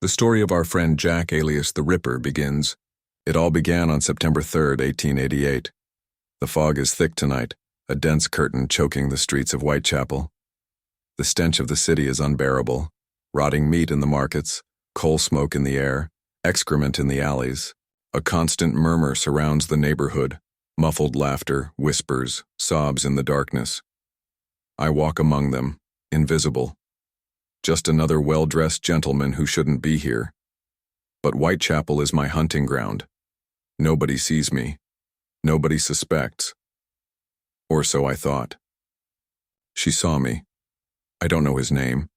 The story of our friend Jack alias the Ripper begins. It all began on September 3rd, 1888. The fog is thick tonight, a dense curtain choking the streets of Whitechapel. The stench of the city is unbearable. Rotting meat in the markets, coal smoke in the air, excrement in the alleys. A constant murmur surrounds the neighborhood, muffled laughter, whispers, sobs in the darkness. I walk among them, invisible. Just another well-dressed gentleman who shouldn't be here. But Whitechapel is my hunting ground. Nobody sees me. Nobody suspects. Or so I thought. She saw me. I don't know his name.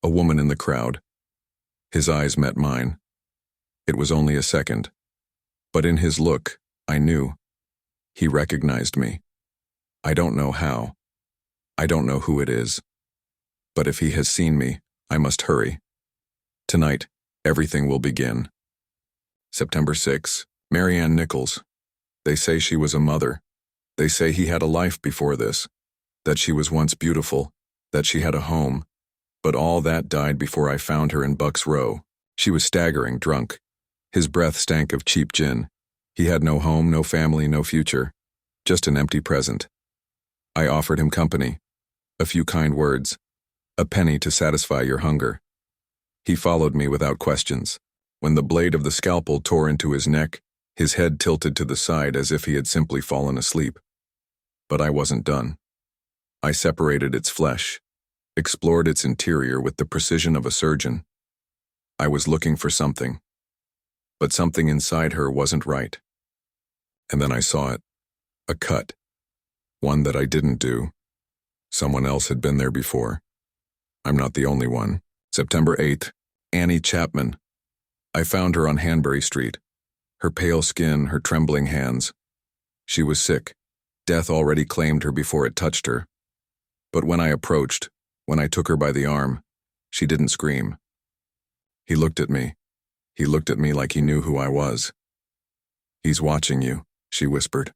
A woman in the crowd. His eyes met mine. It was only a second. But in his look, I knew. He recognized me. I don't know how. I don't know who it is. But if he has seen me, I must hurry. Tonight, everything will begin. September 6, Marianne Nichols. They say she was a mother. They say he had a life before this. That she was once beautiful. That she had a home. But all that died before I found her in Buck's Row. She was staggering, drunk. His breath stank of cheap gin. He had no home, no family, no future. Just an empty present. I offered him company. A few kind words. A penny to satisfy your hunger. He followed me without questions. When the blade of the scalpel tore into his neck, his head tilted to the side as if he had simply fallen asleep. But I wasn't done. I separated its flesh, explored its interior with the precision of a surgeon. I was looking for something. But something inside her wasn't right. And then I saw it. A cut. One that I didn't do. Someone else had been there before. I'm not the only one. September 8th, Annie Chapman. I found her on Hanbury Street. Her pale skin, her trembling hands. She was sick. Death already claimed her before it touched her. But when I approached, when I took her by the arm, she didn't scream. He looked at me. He looked at me like he knew who I was. "He's watching you," she whispered.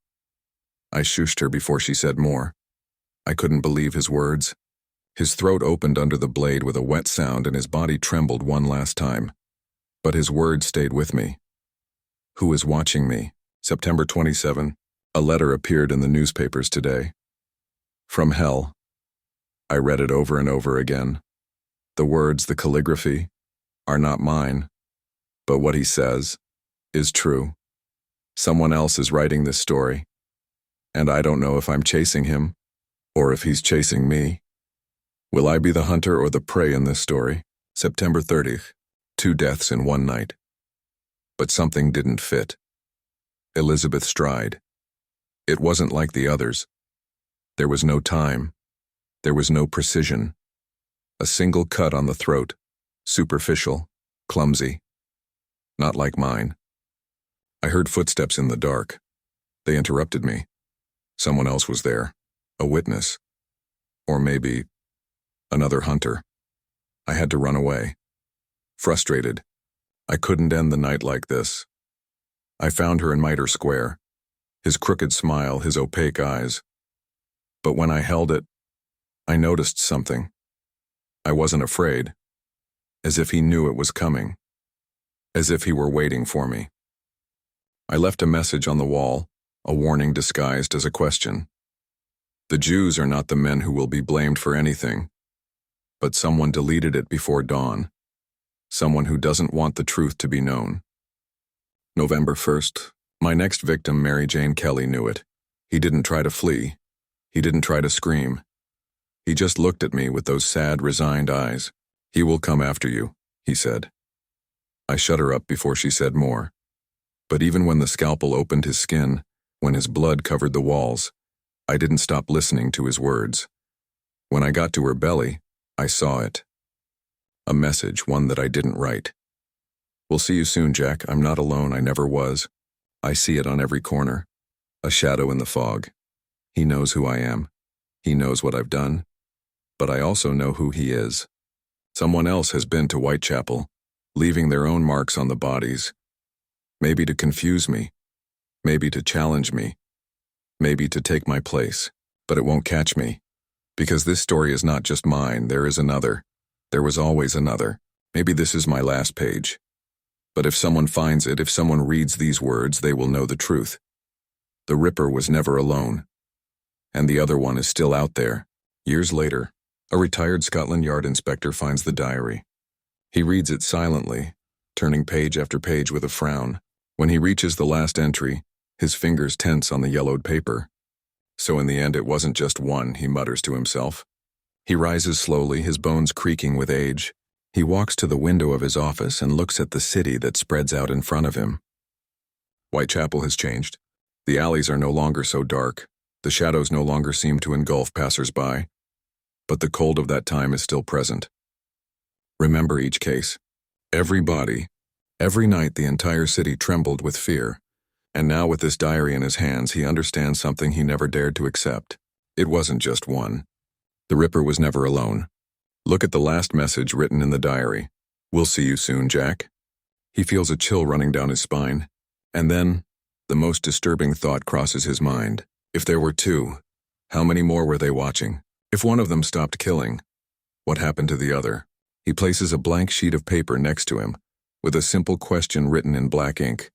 I shushed her before she said more. I couldn't believe his words. His throat opened under the blade with a wet sound and his body trembled one last time. But his words stayed with me. Who is watching me? September 27. A letter appeared in the newspapers today. From hell. I read it over and over again. The words, the calligraphy, are not mine. But what he says is true. Someone else is writing this story. And I don't know if I'm chasing him, or if he's chasing me. Will I be the hunter or the prey in this story? September 30th. 2 deaths in one night. But something didn't fit. Elizabeth Stride. It wasn't like the others. There was no time. There was no precision. A single cut on the throat. Superficial. Clumsy. Not like mine. I heard footsteps in the dark. They interrupted me. Someone else was there. A witness. Or maybe another hunter. I had to run away. Frustrated. I couldn't end the night like this. I found her in Mitre Square. His crooked smile, his opaque eyes. But when I held it, I noticed something. I wasn't afraid. As if he knew it was coming. As if he were waiting for me. I left a message on the wall, a warning disguised as a question. The Jews are not the men who will be blamed for anything. But someone deleted it before dawn. Someone who doesn't want the truth to be known. November 1st. My next victim, Mary Jane Kelly, knew it. He didn't try to flee. He didn't try to scream. He just looked at me with those sad, resigned eyes. "He will come after you," he said. I shut her up before she said more. But even when the scalpel opened his skin, when his blood covered the walls, I didn't stop listening to his words. When I got to her belly, I saw it. A message, one that I didn't write. "We'll see you soon, Jack. I'm not alone. I never was. I see it on every corner. A shadow in the fog. He knows who I am. He knows what I've done. But I also know who he is. Someone else has been to Whitechapel, leaving their own marks on the bodies. Maybe to confuse me. Maybe to challenge me. Maybe to take my place. But it won't catch me. Because this story is not just mine, there is another. There was always another. Maybe this is my last page. But if someone finds it, if someone reads these words, they will know the truth. The Ripper was never alone. And the other one is still out there. Years later, a retired Scotland Yard inspector finds the diary. He reads it silently, turning page after page with a frown. When he reaches the last entry, his fingers tense on the yellowed paper. So in the end, it wasn't just one, he mutters to himself. He rises slowly, his bones creaking with age. He walks to the window of his office and looks at the city that spreads out in front of him. Whitechapel has changed. The alleys are no longer so dark. The shadows no longer seem to engulf passers-by. But the cold of that time is still present. Remember each case. Every body. Every night the entire city trembled with fear. And now with this diary in his hands, he understands something he never dared to accept. It wasn't just one. The Ripper was never alone. Look at the last message written in the diary. "We'll see you soon, Jack." He feels a chill running down his spine. And then, the most disturbing thought crosses his mind. If there were two, how many more were they watching? If one of them stopped killing, what happened to the other? He places a blank sheet of paper next to him, with a simple question written in black ink.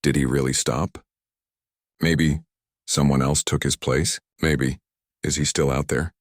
Did he really stop? Maybe someone else took his place? Maybe. Is he still out there?